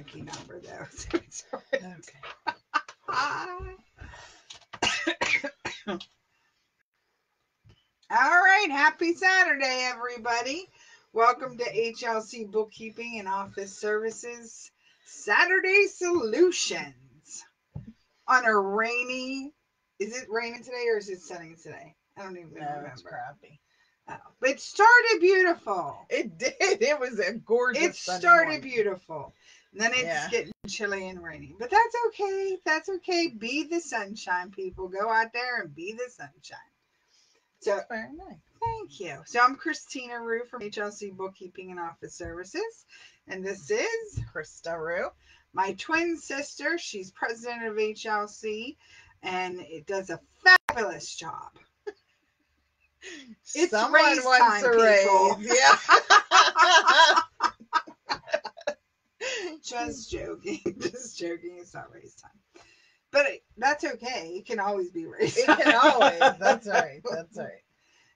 lucky number, though. So it's Okay. All right. Happy Saturday, everybody. Welcome to HLC Bookkeeping and Office Services Saturday Solutions on a rainy, is it raining today or is it sunny today? I don't even remember. It's crappy. Oh, but it started beautiful. It did. It was a gorgeous It Sunday started morning. beautiful. And then it's getting chilly and rainy. But that's okay. That's okay. Be the sunshine, people. Go out there and be the sunshine. So very nice. Thank you. So I'm Christina Rue from HLC Bookkeeping and Office Services. And this is Krista Rue. My twin sister. She's president of HLC and it does a fabulous job. It's Someone raise wants time, to people. raise. Yeah. Just joking. Just joking. It's not raise time. But that's okay. It can always be raise time. It can always. That's right. That's right.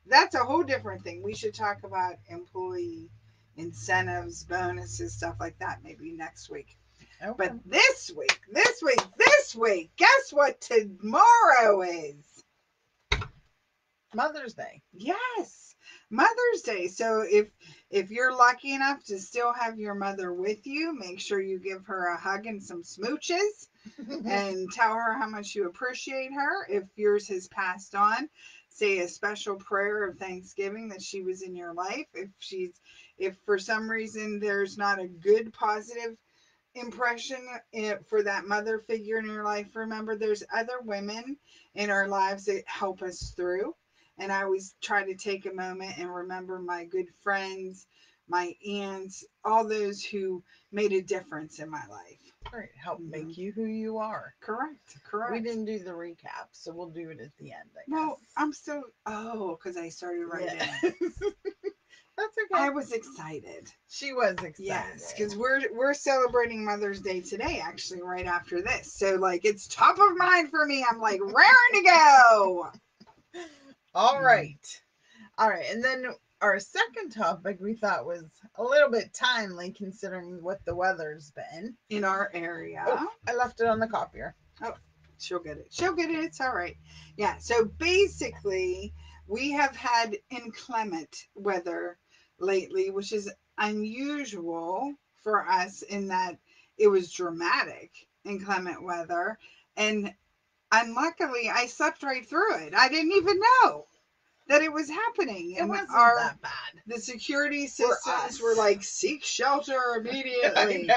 That's a whole different thing. We should talk about employee incentives, bonuses, stuff like that maybe next week. Okay. But this week, guess what tomorrow is? Mother's Day. Yes, Mother's Day. So if you're lucky enough to still have your mother with you, make sure you give her a hug and some smooches and tell her how much you appreciate her. If yours has passed on, say a special prayer of thanksgiving that she was in your life. If for some reason there's not a good positive impression for that mother figure in your life, remember there's other women in our lives that help us through. And I always try to take a moment and remember my good friends, my aunts, all those who made a difference in my life. Right. Help make you who you are. Correct. We didn't do the recap, so we'll do it at the end, I guess. Well, I'm still, because I started right in. That's okay. I was excited. She was excited. Yes, because we're celebrating Mother's Day today, actually, right after this. So, like, it's top of mind for me. I'm like, raring to go. All right. All right. And then our second topic we thought was a little bit timely considering what the weather's been. In our area. Oh, I left it on the copier. Oh, she'll get it. She'll get it. It's all right. Yeah. So basically, we have had inclement weather lately, which is unusual for us in that it was dramatic inclement weather. And unluckily, I slept right through it. I didn't even know that it was happening. It and wasn't that bad. The security systems were like, seek shelter immediately.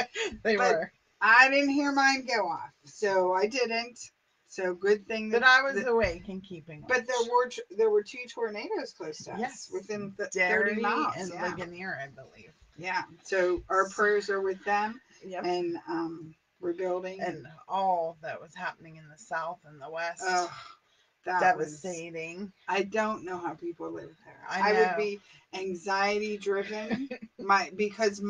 They were. I didn't hear mine go off, so I didn't. So good thing that I was awake and keeping watch. But there were 2 tornadoes close to us within 30 miles. And Ligonier, I believe. Yeah. So our prayers are with them. Yep. And rebuilding. And all that was happening in the South and the West. Oh, that devastating. I don't know how people live there. I know. would be anxiety driven. Because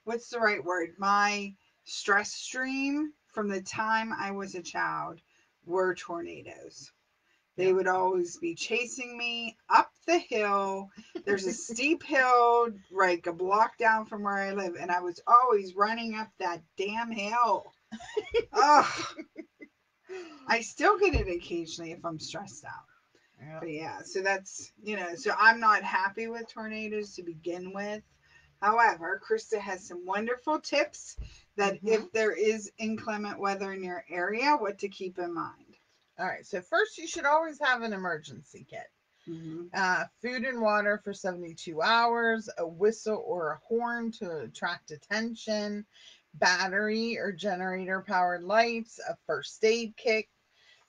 what's the right word? My stress stream from the time I was a child were tornadoes. They would always be chasing me up the hill. There's a steep hill, like a block down from where I live, and I was always running up that damn hill. Ugh. I still get it occasionally if I'm stressed out. Yeah. But yeah, so that's, so I'm not happy with tornadoes to begin with. However, Krista has some wonderful tips that if there is inclement weather in your area, what to keep in mind. All right. So first, you should always have an emergency kit. Food and water for 72 hours, a whistle or a horn to attract attention, battery or generator powered lights, a first aid kit,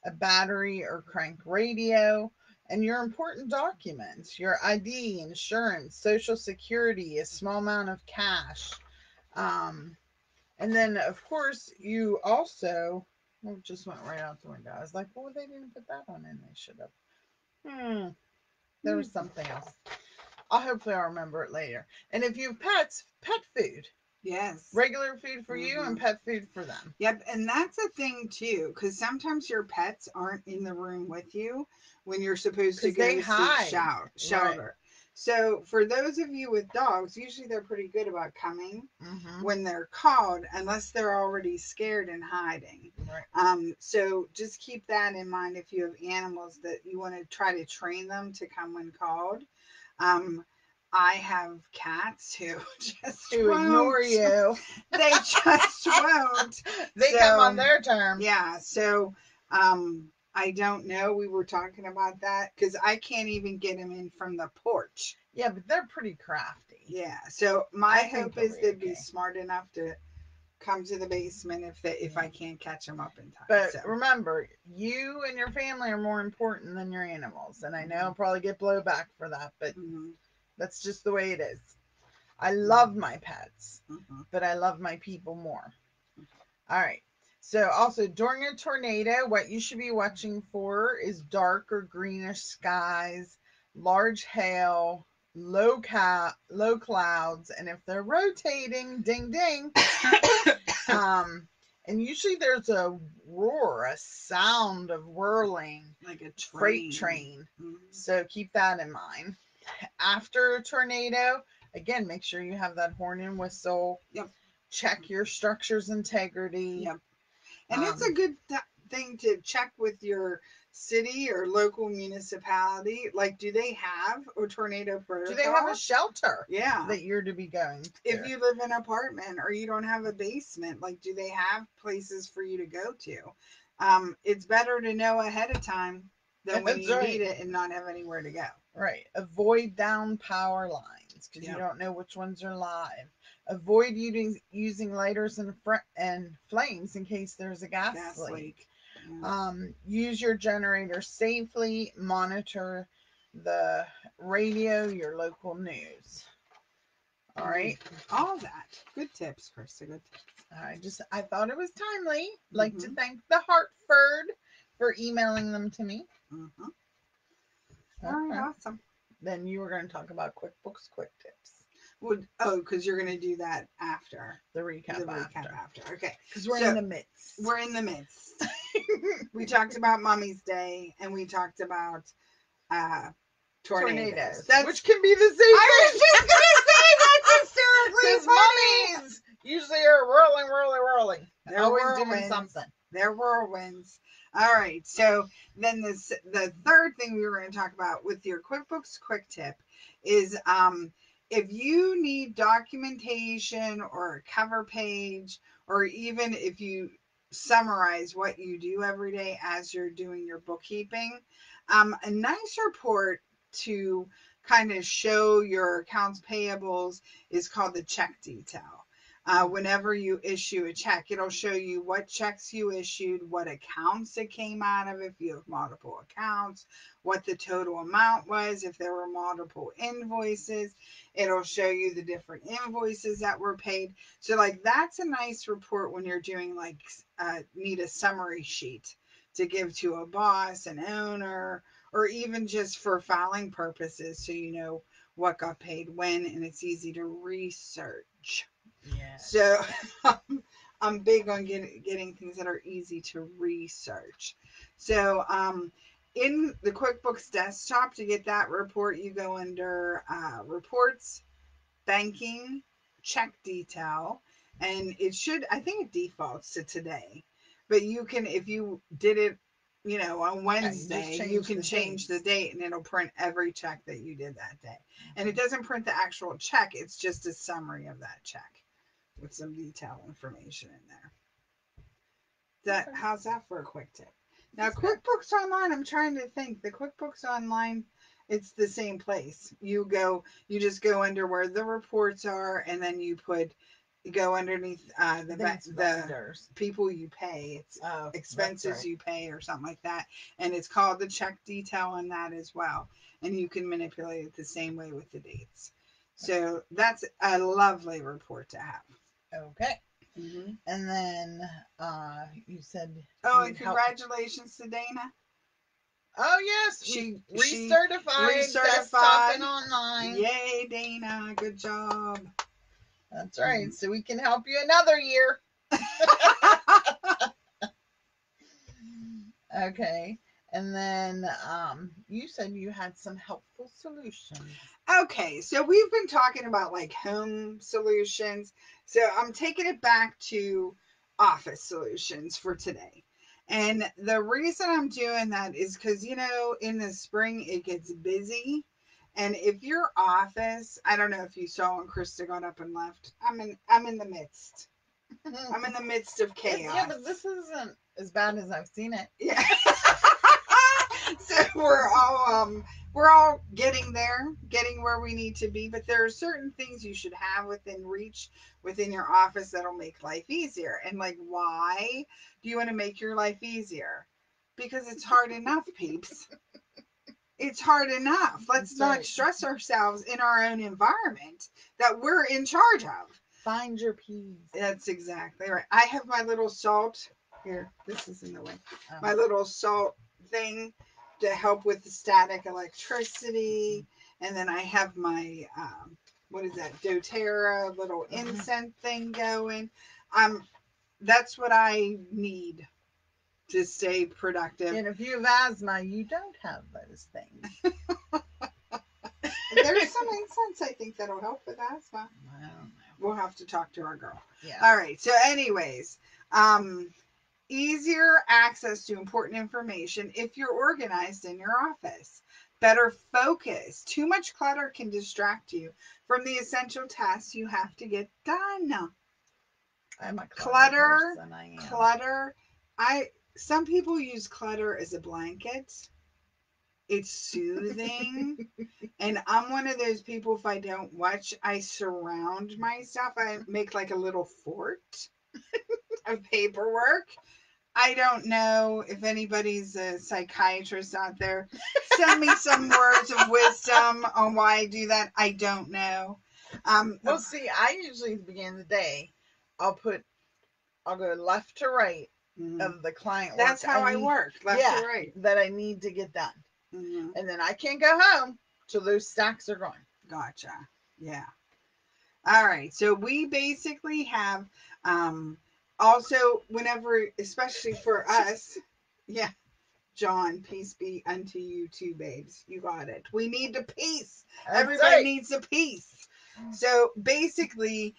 a battery or crank radio, and your important documents, your ID, insurance, Social Security, a small amount of cash. And then, of course, you also, it just went right out the window. I was like, well, they didn't put that one in. They should have. There was something else. Hopefully I'll remember it later. And if you have pets, pet food. Yes. Regular food for you and pet food for them. Yep. And that's a thing too, because sometimes your pets aren't in the room with you when you're supposed to go seek shelter. Right. So for those of you with dogs, usually they're pretty good about coming Mm-hmm. when they're called, unless they're already scared and hiding. Right. So just keep that in mind if you have animals that you want to try to train them to come when called. Um, I have cats who just Who ignore won't. you. They just won't. They come on their terms. Yeah. So I don't know. We were talking about that because I can't even get them in from the porch. Yeah, but they're pretty crafty. Yeah. So my I think hope they'll is be they'd be okay. smart enough to come to the basement if I can't catch them up in time. But So remember, you and your family are more important than your animals. And I know I'll probably get blowback for that, but that's just the way it is. I love my pets, but I love my people more. All right. So also during a tornado, what you should be watching for is dark or greenish skies, large hail, low clouds, and if they're rotating, ding ding. And usually there's a roar, a sound of whirling, like a freight train. So keep that in mind. After a tornado, again, make sure you have that horn and whistle. Yep. Check your structure's integrity. Yep. And it's a good thing to check with your city or local municipality. Like, do they have a tornado protocol? Do they have a shelter? Yeah. That you're to be going to? If you live in an apartment or you don't have a basement, like, do they have places for you to go to? It's better to know ahead of time than when you need it and not have anywhere to go. Right. Avoid down power lines because you don't know which ones are live. Avoid using lighters and flames in case there's a gas leak. Use your generator safely. Monitor the radio, your local news. All right. All that. Good tips, Krista. Good tips. I thought it was timely. Like to thank the Hartford for emailing them to me. All right, awesome. Then you were going to talk about QuickBooks Quick Tips. Well, because you're going to do that after the recap after. Okay, because we're in the midst. We're in the midst. We talked about Mommy's Day and we talked about tornadoes. Which can be the same thing. I was just going to say that's hysterically funny. Mummies usually are whirling. They're always doing something. They're whirlwinds. All right. So then the third thing we were going to talk about with your QuickBooks Quick Tip is if you need documentation or a cover page, or even if you summarize what you do every day as you're doing your bookkeeping, a nice report to kind of show your accounts payables is called the check detail. Whenever you issue a check, it'll show you what checks you issued, what accounts it came out of, if you have multiple accounts, what the total amount was, if there were multiple invoices. It'll show you the different invoices that were paid. So like that's a nice report when you're doing like need a summary sheet to give to a boss, an owner, or even just for filing purposes, so you know what got paid when, and it's easy to research. Yeah. So I'm big on getting things that are easy to research. So in the QuickBooks desktop, to get that report, you go under reports, banking, check detail, and I think it defaults to today, but you can, if you did it, on Wednesday, you can change the date and it'll print every check that you did that day. And it doesn't print the actual check. It's just a summary of that check with some detail information in there. How's that for a quick tip? Now, QuickBooks Online, I'm trying to think. The QuickBooks Online, it's the same place. You just go under where the reports are, and then you go underneath the people you pay. It's expenses you pay or something like that. And it's called the check detail on that as well. And you can manipulate it the same way with the dates. So that's a lovely report to have. Okay. And then you said... Oh, and congratulations to Dana. Oh, yes. She recertified desktop and online. Yay, Dana. Good job. That's right. So we can help you another year. Okay. And then you said you had some helpful solutions. Okay, so we've been talking about like home solutions. So I'm taking it back to office solutions for today. And the reason I'm doing that is because, in the spring it gets busy. And if your office, I don't know if you saw when Krista got up and left. I'm in the midst. I'm in the midst of chaos. Yeah, but this isn't as bad as I've seen it. Yeah. So we're all getting there, getting where we need to be, but there are certain things you should have within reach within your office that'll make life easier. And like, why do you want to make your life easier? Because it's hard enough, peeps. It's hard enough. Let's not stress ourselves in our own environment that we're in charge of. Find your peace. That's exactly right. I have my little salt here. This is in the way. My little salt thing to help with the static electricity. And then I have my, what is that, doTERRA little incense thing going. That's what I need to stay productive. And if you have asthma, you don't have those things. There's some incense I think that'll help with asthma. I don't know. We'll have to talk to our girl. Yeah. All right. So anyways, easier access to important information if you're organized in your office. Better focus. Too much clutter can distract you from the essential tasks you have to get done. I'm a Clutter. Person, I am. Clutter. Some people use clutter as a blanket. It's soothing. And I'm one of those people, if I don't watch, I surround my stuff. I make like a little fort of paperwork. I don't know if anybody's a psychiatrist out there. Send me some words of wisdom on why I do that. I don't know. Well, see, I usually at the beginning of the day, I'll go left to right of the client work. That's how I work, left to right. That I need to get done. And then I can't go home till those stacks are gone. Gotcha. Yeah. All right. So we basically have also whenever, especially for us, yeah, John, peace be unto you too, babes. You got it. We need the peace. Everybody needs a peace. So basically,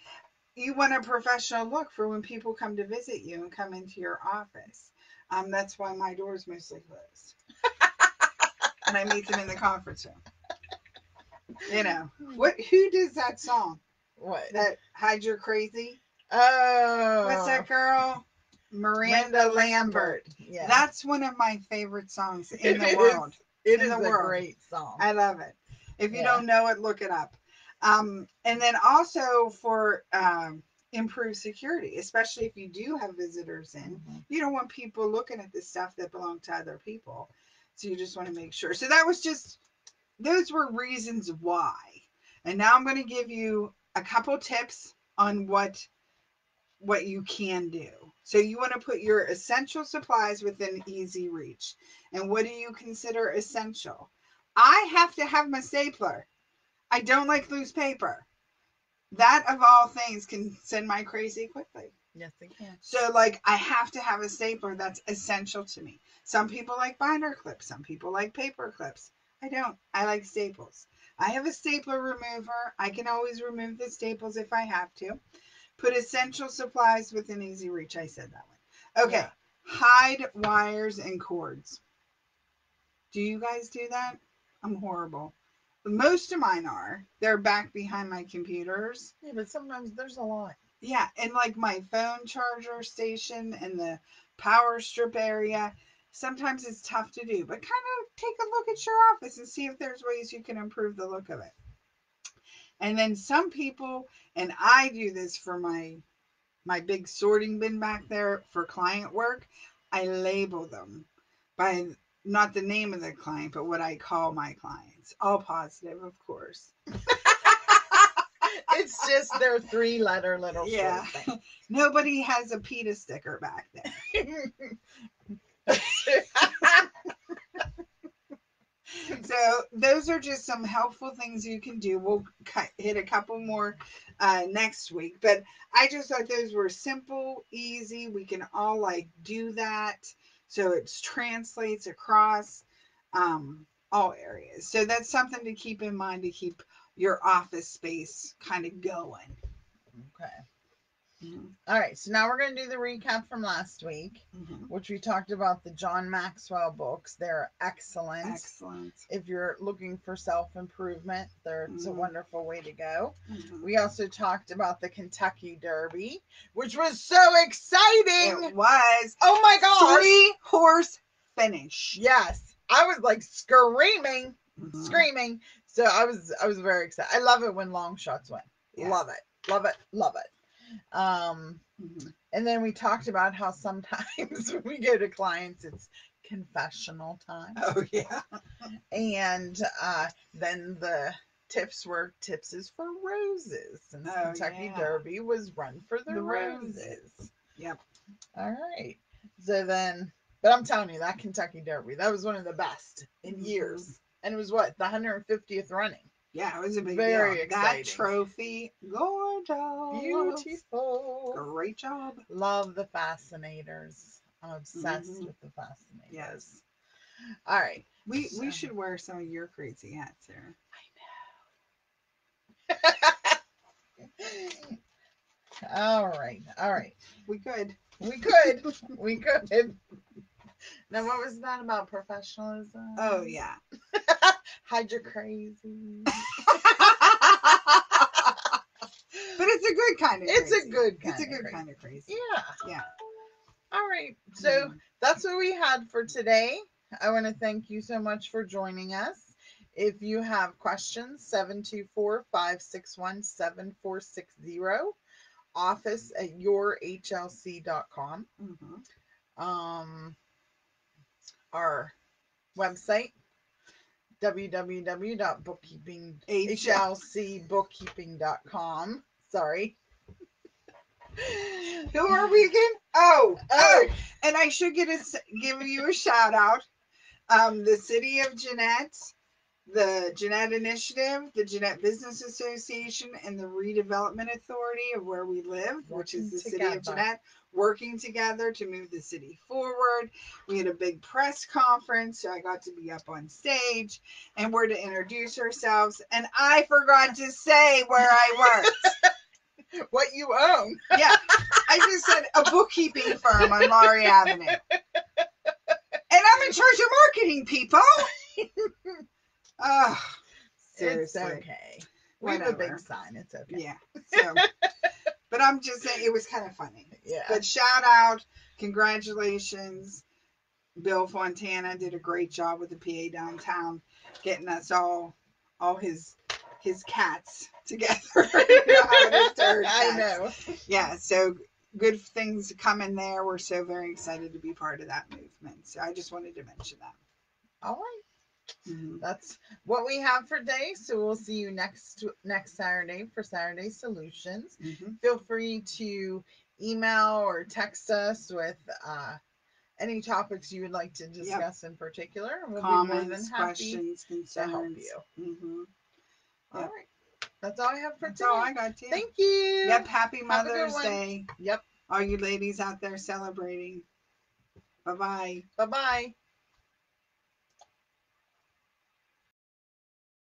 you want a professional look for when people come to visit you and come into your office. That's why my door is mostly closed. And I meet them in the conference room. Who does that song? What? That Hide Your Crazy? Oh. What's that girl? Miranda Lambert. Yeah. That's one of my favorite songs in the world. It is a great song. I love it. If you don't know it, look it up. And then also for improved security, especially if you do have visitors in, you don't want people looking at the stuff that belong to other people. So you just want to make sure. So those were reasons why. And now I'm going to give you a couple tips on what you can do. So you want to put your essential supplies within easy reach. And what do you consider essential? I have to have my stapler. I don't like loose paper. That of all things can send my crazy quickly. Yes, it can. So I have to have a stapler. That's essential to me. Some people like binder clips. Some people like paper clips. I don't. I like staples. I have a stapler remover. I can always remove the staples if I have to. Put essential supplies within easy reach. I said that one. Okay. Yeah. Hide wires and cords. Do you guys do that? I'm horrible. Most of mine are. They're back behind my computers. Yeah, but sometimes there's a lot. Yeah, and my phone charger station and the power strip area, sometimes it's tough to do. But kind of take a look at your office and see if there's ways you can improve the look of it. And then some people, and I do this for my big sorting bin back there for client work, I label them by not the name of the client, but what I call my clients. All positive, of course. It's just their 3-letter little short thing. Nobody has a PETA sticker back there. So those are just some helpful things you can do. We'll hit a couple more next week. But I just thought those were simple, easy. We can all do that. So it translates across all areas. So that's something to keep in mind to keep your office space kind of going. Okay. Mm-hmm. All right. So now we're going to do the recap from last week, which we talked about the John Maxwell books. They're excellent. Excellent. If you're looking for self-improvement, it's a wonderful way to go. We also talked about the Kentucky Derby, which was so exciting. It was. Oh my gosh. 3-horse finish. Yes. I was like screaming. So I was very excited. I love it when long shots win. Yeah. Love it. And then we talked about how sometimes when we go to clients, it's confessional time. Oh yeah. And then the tips is for roses, and the Kentucky Derby was run for the roses. Yep. All right. So then, but I'm telling you, that Kentucky Derby, that was one of the best in years. And it was what, the 150th running. Yeah, it was a big Very deal. exciting. That trophy, gorgeous. Beautiful. Great job. Love the fascinators. I'm obsessed with the fascinators. Yes. All right. We should wear some of your crazy hats, Sarah. I know. All right. We could. Now, what was that about professionalism? Oh, yeah. Hide your crazy. But it's a good kind of crazy. It's a good kind of crazy. Yeah. Yeah. All right. So that's what we had for today. I want to thank you so much for joining us. If you have questions, 724-561-7460, office@yourhlc.com. Our website, www.hlcbookkeeping.com. Sorry. Who are we again? Oh, and I should give you a shout out. The City of Jeanette, the Jeanette Initiative, the Jeanette Business Association, and the Redevelopment Authority of where we live, which is the City of Jeanette, working together to move the city forward. We had a big press conference, so I got to be up on stage, and we're to introduce ourselves. And I forgot to say where I worked. What you own. Yeah, I just said a bookkeeping firm on Laurie Avenue. And I'm in charge of marketing, people. Seriously. It's okay. We have a big sign. It's okay. Yeah. So, but I'm just saying it was kind of funny. Yeah. But shout out, congratulations. Bill Fontana did a great job with the PA downtown, getting us all his cats together. I know. Yeah. So good things coming there. We're so very excited to be part of that movement. So I just wanted to mention that. All right. That's what we have for today. So we'll see you next Saturday for Saturday Solutions. Feel free to email or text us with any topics you would like to discuss in particular. We'll Comments, be more than happy questions, concerns. to help you. All right. That's all I have for today. That's all I got too. Thank you. Yep. Happy Mother's Day. Yep. All you ladies out there celebrating. Bye-bye. Bye-bye.